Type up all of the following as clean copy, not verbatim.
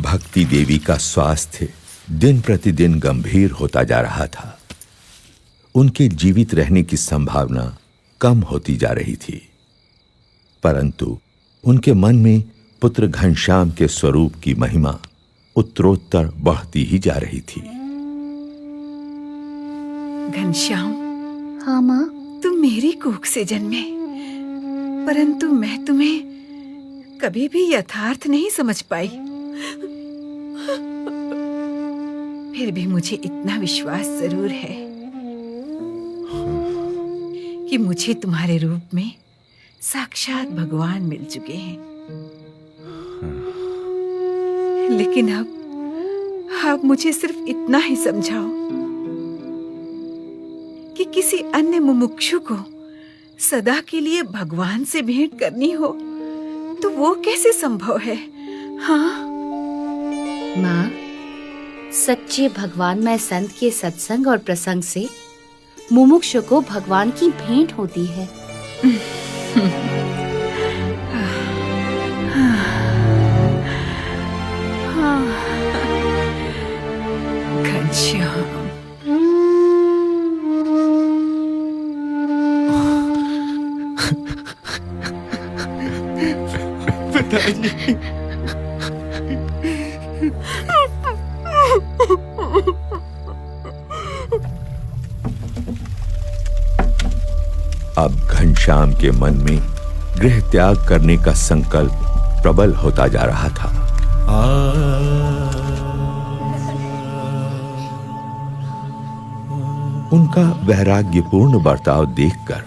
भक्ति देवी का स्वास्थ्य दिन प्रतिदिन गंभीर होता जा रहा था। उनके जीवित रहने की संभावना कम होती जा रही थी, परंतु उनके मन में पुत्र घनश्याम के स्वरूप की महिमा उत्तरोत्तर बढ़ती ही जा रही थी। घनश्याम, हाँ माँ। तुम मेरी कोख से जन्मे, परंतु मैं तुम्हें कभी भी यथार्थ नहीं समझ पाई। फिर भी मुझे इतना विश्वास जरूर है कि मुझे तुम्हारे रूप में साक्षात भगवान मिल चुके हैं। लेकिन अब मुझे सिर्फ इतना ही समझाओ कि किसी अन्य मुमुक्षु को सदा के लिए भगवान से भेंट करनी हो तो वो कैसे संभव है? हाँ माँ, सच्चे भगवानमय संत के सत्संग और प्रसंग से मुमुक्षु को भगवान की भेंट होती है। घनश्याम, पिताजी, अब घनश्याम के मन में गृह त्याग करने का संकल्प प्रबल होता जा रहा था। उनका वैराग्यपूर्ण बर्ताव देखकर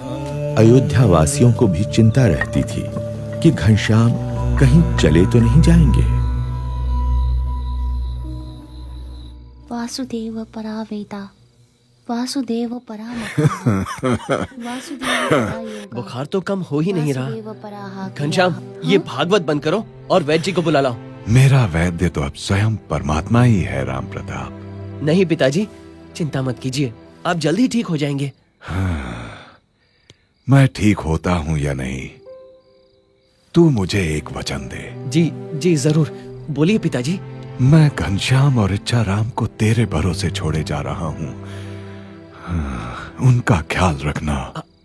अयोध्या वासियों को भी चिंता रहती थी कि घनश्याम कहीं चले तो नहीं जाएंगे। वासुदेव परावेता, वासुदेव वासुदेव। बुखार तो कम हो ही नहीं रहा। रहा। घनश्याम, ये भागवत बंद करो और वैद्य जी को बुला लाओ। मेरा वैद्य तो अब स्वयं परमात्मा ही है राम प्रताप। नहीं पिताजी, चिंता मत कीजिए, आप जल्दी ठीक हो जाएंगे। मैं ठीक होता हूँ या नहीं, तू मुझे एक वचन दे। जी जी जरूर, बोलिए पिताजी। मैं घनश्याम और इच्छाराम को तेरे भरोसे छोड़े जा रहा हूँ। उनका ख्याल रखना।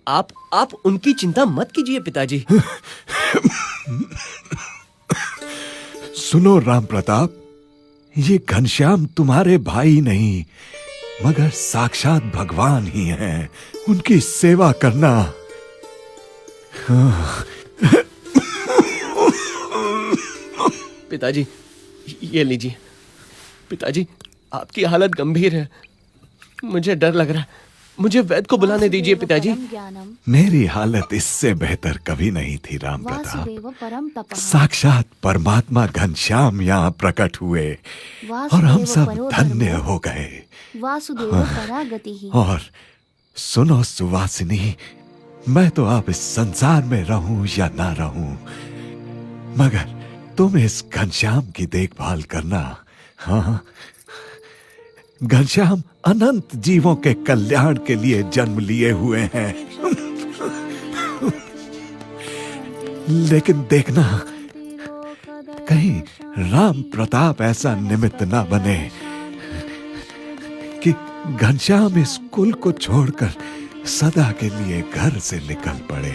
आप उनकी चिंता मत कीजिए पिताजी। सुनो राम प्रताप, ये घनश्याम तुम्हारे भाई नहीं मगर साक्षात भगवान ही हैं। उनकी सेवा करना। पिताजी, ये लीजिए। पिताजी, आपकी हालत गंभीर है, मुझे डर लग रहा है। मुझे वैद्य को बुलाने दीजिए पिताजी। मेरी हालत इससे बेहतर कभी नहीं थी राम प्रताप। साक्षात परमात्मा घनश्याम यहाँ प्रकट हुए और हम सब धन्य हो गए। और सुनो सुवासिनी, मैं तो आप इस संसार में रहूं या ना रहूं, मगर तुम इस घनश्याम की देखभाल करना। हाँ, घनश्याम अनंत जीवों के कल्याण के लिए जन्म लिए हुए हैं। लेकिन देखना, कहीं राम प्रताप ऐसा निमित्त ना बने कि घनश्याम इस कुल को छोड़कर सदा के लिए घर से निकल पड़े।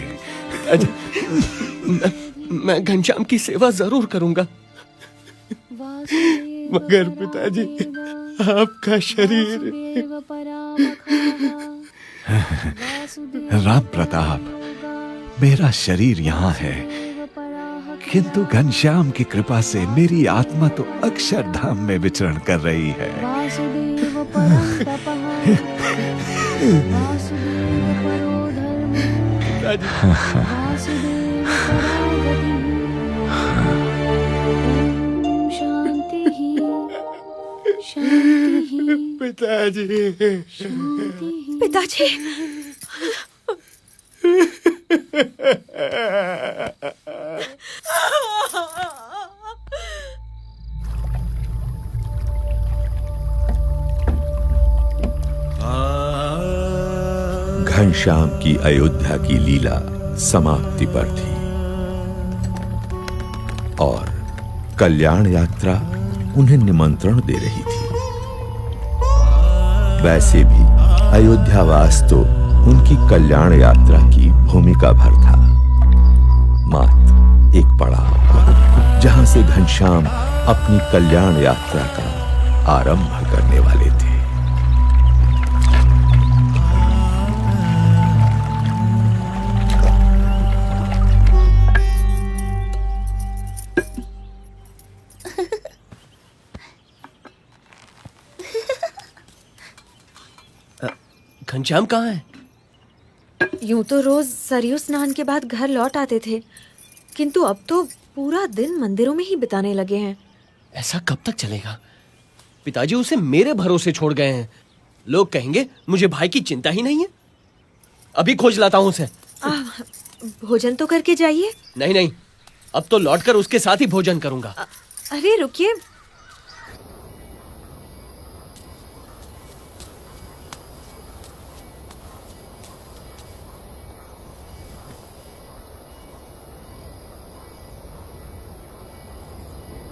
मैं घनश्याम की सेवा जरूर करूंगा, मगर पिताजी, आपका शरीर। राम प्रताप, मेरा शरीर यहाँ है, किंतु घनश्याम की कृपा से मेरी आत्मा तो अक्षरधाम में विचरण कर रही है। पिताजी, पिताजी, घनश्याम की अयोध्या की लीला समाप्ति पर थी और कल्याण यात्रा उन्हें निमंत्रण दे रही थी। वैसे भी अयोध्यावास तो उनकी कल्याण यात्रा की भूमिका भर था, मात्र एक पड़ाव जहां से घनश्याम अपनी कल्याण यात्रा का आरंभ करने वाले थे। घनश्याम कहाँ है? यूं तो रोज सरयू स्नान के बाद घर लौट आते थे, किंतु अब तो पूरा दिन मंदिरों में ही बिताने लगे हैं। ऐसा कब तक चलेगा? पिताजी उसे मेरे भरोसे छोड़ गए हैं। लोग कहेंगे मुझे भाई की चिंता ही नहीं है। अभी खोज लाता हूँ उसे। भोजन तो करके जाइए। नहीं नहीं, अब तो लौटकर उसके साथ ही भोजन करूंगा। अरे रुकिए,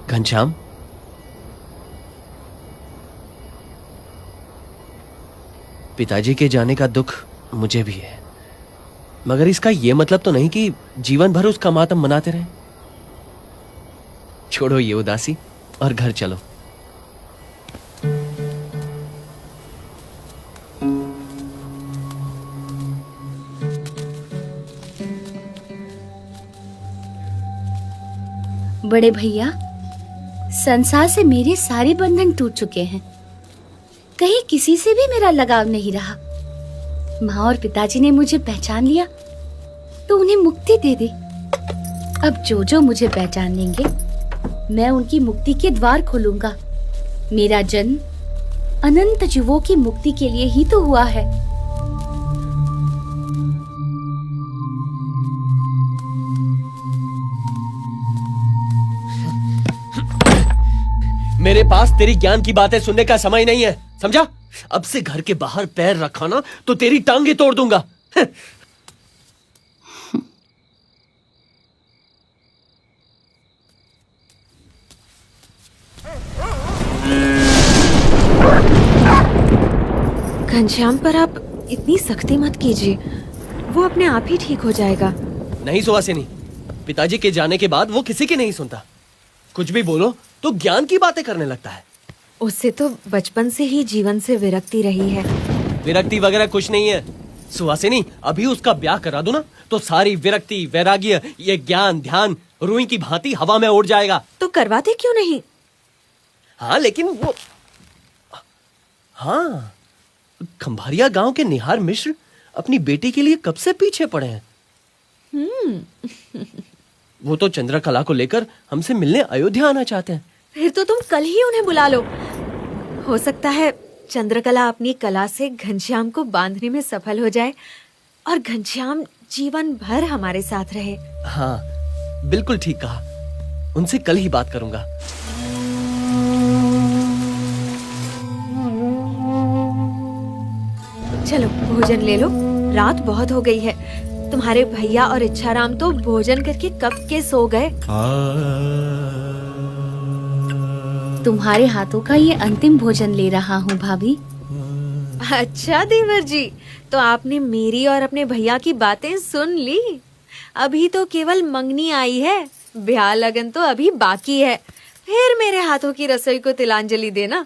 घनश्याम, पिताजी के जाने का दुख मुझे भी है, मगर इसका यह मतलब तो नहीं कि जीवन भर उसका मातम मनाते रहें। छोड़ो ये उदासी और घर चलो। बड़े भैया, संसार से मेरे सारे बंधन टूट चुके हैं। कहीं किसी से भी मेरा लगाव नहीं रहा। माँ और पिताजी ने मुझे पहचान लिया तो उन्हें मुक्ति दे दी। अब जो जो मुझे पहचान लेंगे, मैं उनकी मुक्ति के द्वार खोलूंगा। मेरा जन्म अनंत जीवों की मुक्ति के लिए ही तो हुआ है। मेरे पास तेरी ज्ञान की बातें सुनने का समय नहीं है, समझा? अब से घर के बाहर पैर रखा ना तो तेरी टांगे तोड़ दूंगा। घनश्याम पर आप इतनी सख्ती मत कीजिए, वो अपने आप ही ठीक हो जाएगा। नहीं सुवासिनी, पिताजी के जाने के बाद वो किसी की नहीं सुनता। कुछ भी बोलो तो ज्ञान की बातें करने लगता है। उससे तो बचपन से ही जीवन से विरक्ति रही है। विरक्ति वगैरह कुछ नहीं है सुहासिनी। अभी उसका ब्याह करा दो ना तो सारी विरक्ति, वैराग्य, ये ज्ञान ध्यान रुई की भांति हवा में उड़ जाएगा। तो करवाते क्यों नहीं? हाँ लेकिन वो, हाँ, खंभारिया गांव के निहार मिश्र अपनी बेटी के लिए कब से पीछे पड़े हैं। वो तो चंद्रकला को लेकर हमसे मिलने अयोध्या आना चाहते हैं। फिर तो तुम कल ही उन्हें बुला लो। हो सकता है चंद्रकला अपनी कला से घनश्याम को बांधने में सफल हो जाए और घनश्याम जीवन भर हमारे साथ रहे। हाँ बिल्कुल ठीक कहा, उनसे कल ही बात करूंगा। चलो भोजन ले लो, रात बहुत हो गई है। तुम्हारे भैया और इच्छाराम तो भोजन करके कब के सो गए। तुम्हारे हाथों का ये अंतिम भोजन ले रहा हूँ भाभी। अच्छा देवर जी, तो आपने मेरी और अपने भैया की बातें सुन ली। अभी तो केवल मंगनी आई है, ब्याह लगन तो अभी बाकी है। फिर मेरे हाथों की रसोई को तिलांजलि देना।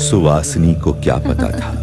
सुवासिनी को क्या पता था